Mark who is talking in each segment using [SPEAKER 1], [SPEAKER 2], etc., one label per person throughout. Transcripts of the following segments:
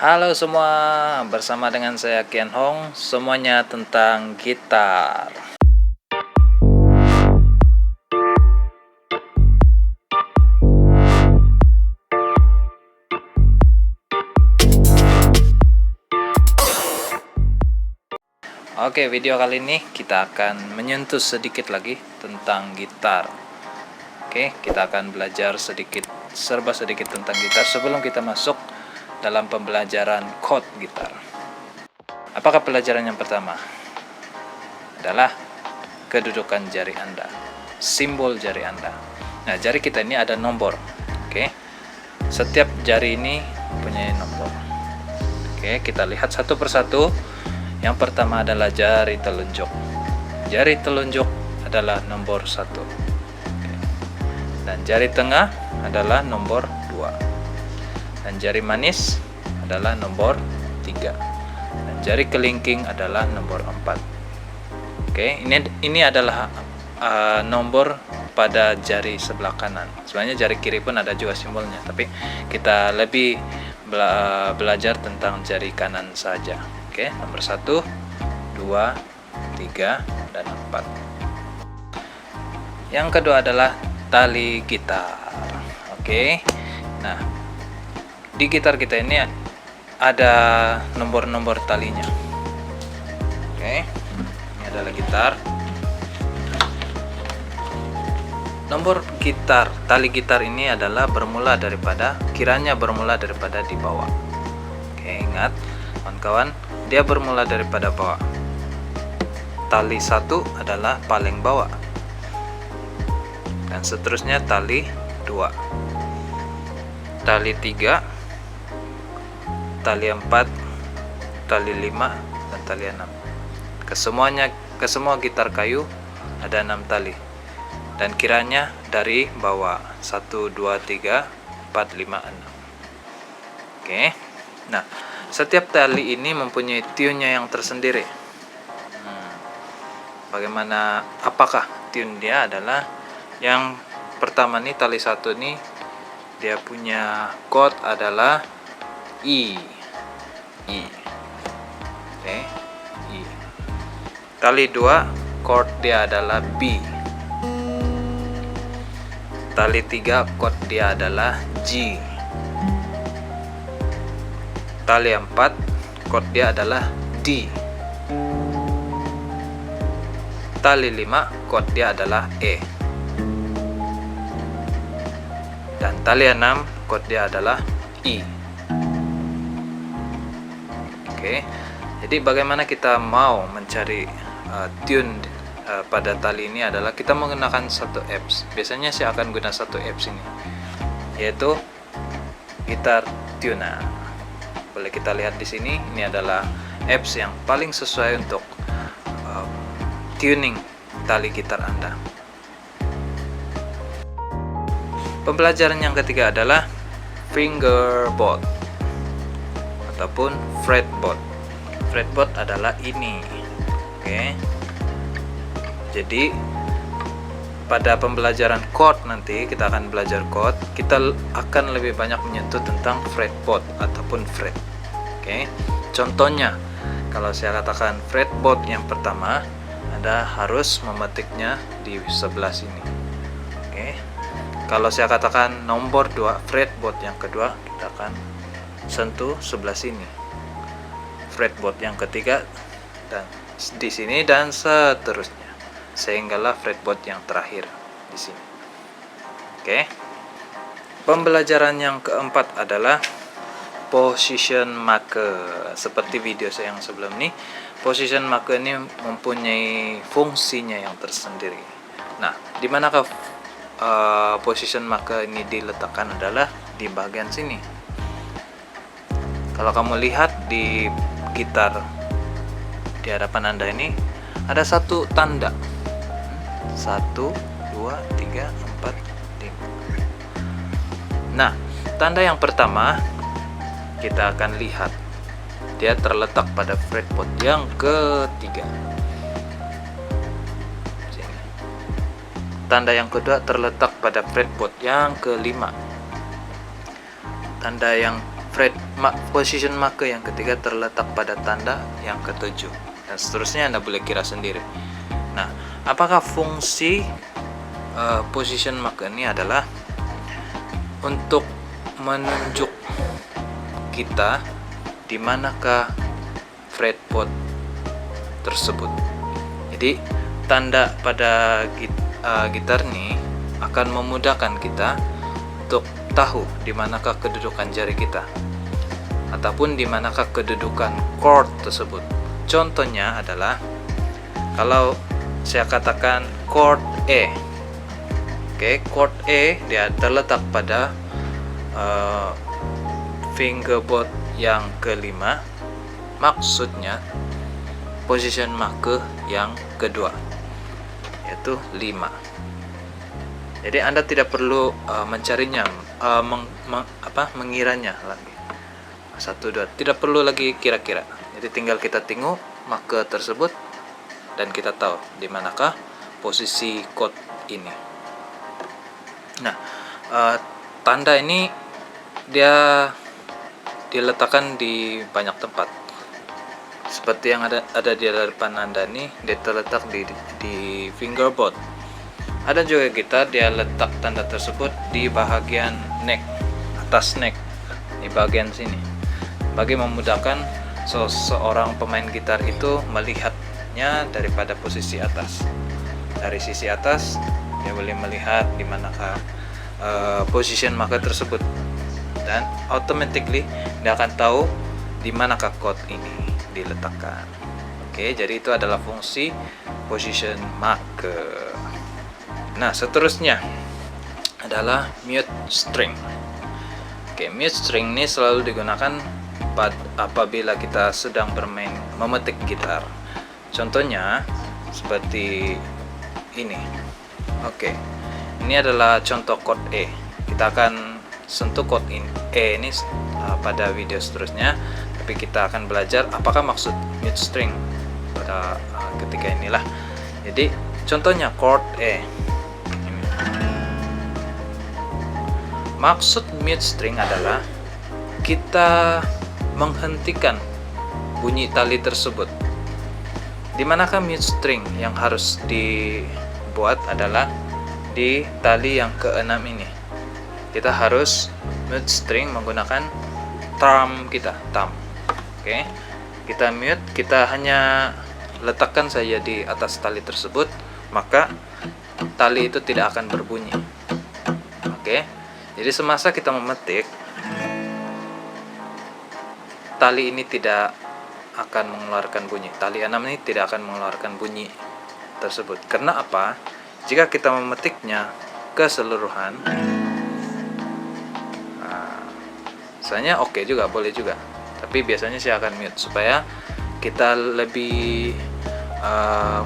[SPEAKER 1] Halo semua, bersama dengan saya Kian Hong, semuanya tentang gitar. Oke, video kali ini kita akan menyentuh sedikit lagi tentang gitar. Oke, kita akan belajar serba sedikit tentang gitar sebelum kita masuk dalam pembelajaran chord gitar. Apakah pelajaran yang pertama? Adalah kedudukan jari Anda, simbol jari Anda. Nah, jari kita ini ada nomor. Oke, setiap jari ini punya nomor. Oke, kita lihat satu persatu. Yang pertama adalah jari telunjuk. Jari telunjuk adalah nomor 1. Dan jari tengah adalah nomor 2. Dan jari manis adalah nomor 3. Dan jari kelingking adalah nomor 4. Oke, ini adalah nomor pada jari sebelah kanan. Sebenarnya jari kiri pun ada juga simbolnya, tapi kita lebih belajar tentang jari kanan saja. Oke, nomor 1, 2, 3, dan 4. Yang kedua adalah tali gitar. Oke, nah di gitar kita ini ada nomor-nomor talinya. Oke, ini adalah gitar. Nomor gitar, tali gitar ini adalah kiranya bermula daripada di bawah. Oke, ingat kawan-kawan, dia bermula daripada bawah. Tali 1 adalah paling bawah, dan seterusnya tali 2, tali 3, tali 4, tali 5, dan tali 6. Ke semua gitar kayu ada 6 tali, dan kiranya dari bawah 1, 2, 3, 4, 5, 6. Oke, nah setiap tali ini mempunyai tune-nya yang tersendiri. Apakah tune dia adalah yang pertama nih, tali 1 nih dia punya chord adalah I. Oke, I. Tali 2 chord dia adalah B. Tali 3 chord dia adalah G. Tali 4 chord dia adalah D. Tali 5 chord dia adalah E. Dan tali 6 chord dia adalah I. Oke, jadi bagaimana kita mau mencari tune pada tali ini adalah kita menggunakan satu apps. Biasanya saya akan gunakan satu apps ini, yaitu Gitar Tuner. Boleh kita lihat di sini, ini adalah apps yang paling sesuai untuk tuning tali gitar Anda. Pembelajaran yang ketiga adalah fingerboard ataupun fretboard. Fretboard adalah ini. Oke. Jadi pada pembelajaran chord nanti kita akan belajar chord, kita akan lebih banyak menyentuh tentang fretboard ataupun fret. Oke. Contohnya, kalau saya katakan fretboard yang pertama, Anda harus memetiknya di sebelah sini. Oke. Kalau saya katakan nomor 2 fretboard yang kedua, kita akan sentuh sebelah sini. Fretboard yang ketiga dan di sini dan seterusnya, sehinggalah fretboard yang terakhir di sini. Oke. Pembelajaran yang keempat adalah position marker. Seperti video saya yang sebelum ini, position marker ini mempunyai fungsinya yang tersendiri. Nah, di manakah position marker ini diletakkan adalah di bagian sini. Kalau kamu lihat di gitar di hadapan Anda ini ada satu tanda. 1, 2, 3, 4, 5. Nah, tanda yang pertama kita akan lihat dia terletak pada fretboard yang ketiga. Sini. Tanda yang kedua terletak pada fretboard yang kelima. Tanda yang position marker yang ketiga terletak pada tanda yang ketujuh, dan seterusnya. Anda boleh kira sendiri. Nah, apakah fungsi position marker ini? Adalah untuk menunjuk kita di manakah fretboard tersebut. Jadi tanda pada gitar ini akan memudahkan kita untuk tahu di manakah kedudukan jari kita ataupun di manakah kedudukan chord tersebut. Contohnya adalah kalau saya katakan chord E. Oke, chord E dia terletak pada fingerboard yang kelima, maksudnya position marker yang kedua, yaitu 5. Jadi Anda tidak perlu mencarinya, mengiranya lagi. 1, 2, tidak perlu lagi kira-kira. Jadi tinggal kita tengok marker tersebut dan kita tahu di manakah posisi chord ini. Nah, tanda ini dia diletakkan di banyak tempat. Seperti yang ada di depan Anda nih, dia terletak di fingerboard. Ada juga gitar dia letak tanda tersebut di bagian neck, atas neck, di bagian sini, bagi memudahkan seorang pemain gitar itu melihatnya daripada posisi atas. Dari sisi atas dia boleh melihat di manakah position marker tersebut, dan automatically dia akan tahu di manakah chord ini diletakkan. Oke, jadi itu adalah fungsi position marker. Nah, seterusnya adalah mute string. Oke, mute string ini selalu digunakan apabila kita sedang memetik gitar. Contohnya seperti ini. Oke, ini adalah contoh chord E. Kita akan sentuh chord E ini pada video seterusnya, tapi kita akan belajar apakah maksud mute string pada ketika inilah. Jadi contohnya chord E. Maksud mute string adalah kita menghentikan bunyi tali tersebut. Di manakah mute string yang harus dibuat adalah di tali yang ke-6 ini. Kita harus mute string menggunakan thumb kita, thumb. Oke. Kita mute, kita hanya letakkan saja di atas tali tersebut, maka tali itu tidak akan berbunyi. Oke. Jadi semasa kita memetik, tali ini tidak akan mengeluarkan bunyi. Tali 6 ini tidak akan mengeluarkan bunyi tersebut. Karena apa? Jika kita memetiknya keseluruhan, misalnya oke juga, boleh juga. Tapi biasanya saya akan mute supaya kita lebih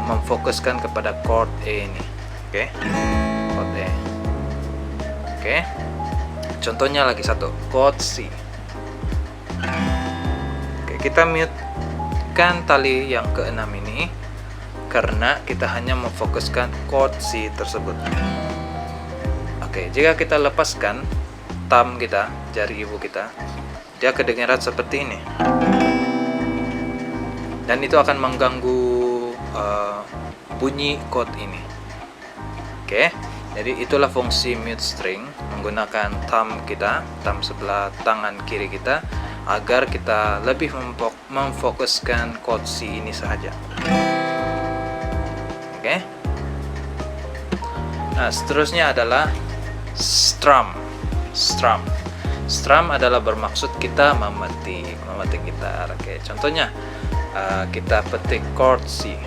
[SPEAKER 1] memfokuskan kepada chord E ini. Oke, chord E. Oke. Contohnya lagi satu, chord C. Oke, kita mute kan tali yang ke-6 ini karena kita hanya memfokuskan chord C tersebut. Oke, jika kita lepaskan thumb kita, jari ibu kita, dia kedengaran seperti ini. Dan itu akan mengganggu bunyi chord ini. Oke. Jadi itulah fungsi mute string, menggunakan thumb kita, thumb sebelah tangan kiri kita, agar kita lebih memfokuskan chord C ini saja. Oke. Nah, seterusnya adalah strum. Strum adalah bermaksud kita memetik gitar. Oke, contohnya kita petik chord C.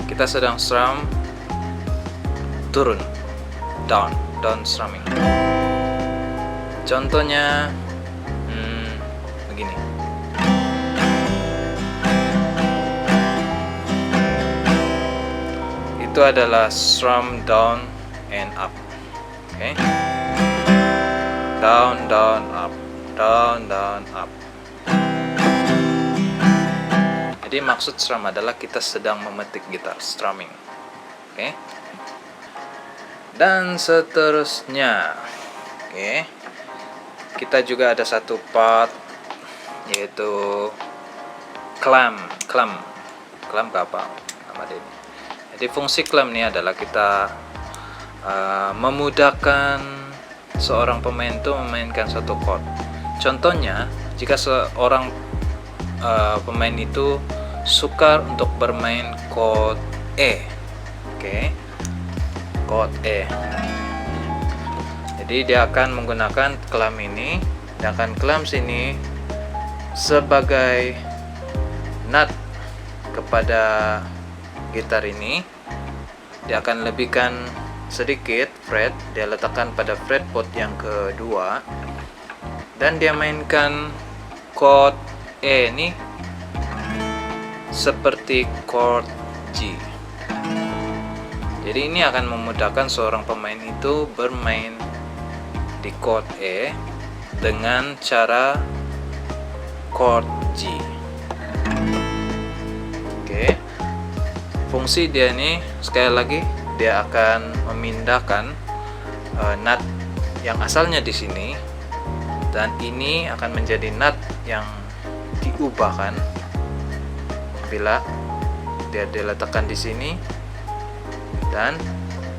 [SPEAKER 1] Kita sedang strum turun, down strumming. Contohnya begini. Itu adalah strum down and up. Oke. Down up, down up. Jadi maksud strum adalah kita sedang memetik gitar, strumming. Oke. Dan seterusnya. Oke. kita juga ada satu part, yaitu clamp apa nama ini. Jadi fungsi clamp ini adalah kita memudahkan seorang pemain itu memainkan satu chord. Contohnya, jika seorang pemain itu suka untuk bermain chord E, chord E. Jadi dia akan menggunakan clamp ini, dia akan clamp sini sebagai nut kepada gitar ini. Dia akan lebihkan sedikit fret, dia letakkan pada fretboard yang kedua, dan dia mainkan chord E ini seperti chord G. Jadi ini akan memudahkan seorang pemain itu bermain di chord E dengan cara chord G. Fungsi dia ini sekali lagi, dia akan memindahkan nut yang asalnya di sini, dan ini akan menjadi nut yang diubahkan bila dia diletakkan di sini, dan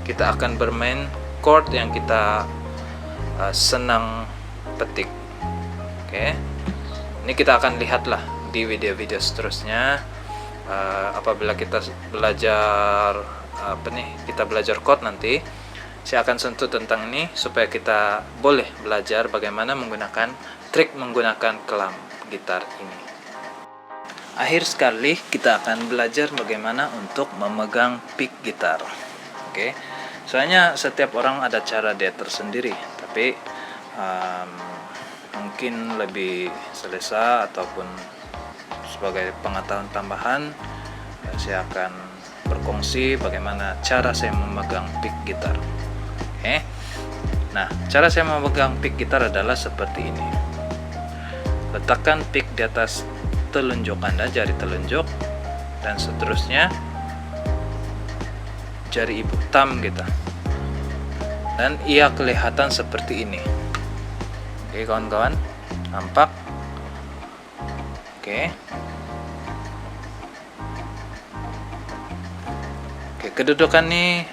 [SPEAKER 1] kita akan bermain chord yang kita senang petik. Ini kita akan lihatlah di video-video seterusnya. Apabila kita belajar kita belajar chord nanti, saya akan sentuh tentang ini supaya kita boleh belajar bagaimana menggunakan trik menggunakan clamp gitar ini. Akhir sekali kita akan belajar bagaimana untuk memegang pick gitar. Soalnya setiap orang ada cara dia tersendiri, tapi mungkin lebih selesa ataupun sebagai pengetahuan tambahan, saya akan berkongsi bagaimana cara saya memegang pick gitar. Nah, cara saya memegang pick gitar adalah seperti ini. Letakkan pick di atas telunjuk Anda, jari telunjuk, dan seterusnya jari ibu, thumb kita, dan ia kelihatan seperti ini. Kawan-kawan, nampak? Kedudukan ini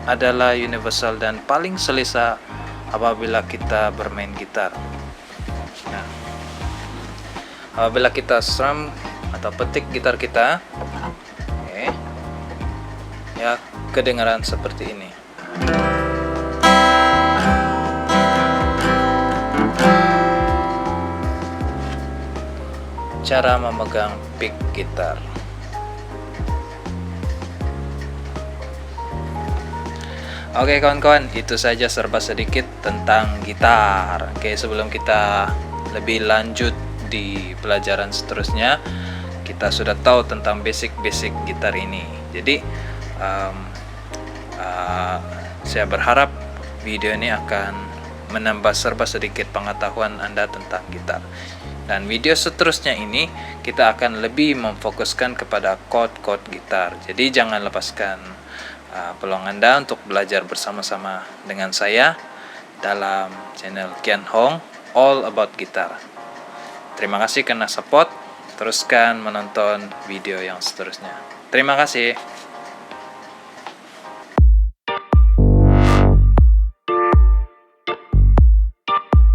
[SPEAKER 1] adalah universal dan paling selesa apabila kita bermain gitar. Nah, apabila kita strum atau petik gitar kita, ya kedengaran seperti ini. Cara memegang pick gitar. Oke kawan-kawan, itu saja serba sedikit tentang gitar. Sebelum kita lebih lanjut di pelajaran seterusnya, kita sudah tahu tentang basic-basic gitar ini. Jadi saya berharap video ini akan menambah serba sedikit pengetahuan Anda tentang gitar. Dan video seterusnya ini kita akan lebih memfokuskan kepada chord-chord gitar. Jadi jangan lepaskan peluang Anda untuk belajar bersama-sama dengan saya dalam channel Kian Hong All About Guitar. Terima kasih karena support. Teruskan menonton video yang seterusnya. Terima kasih.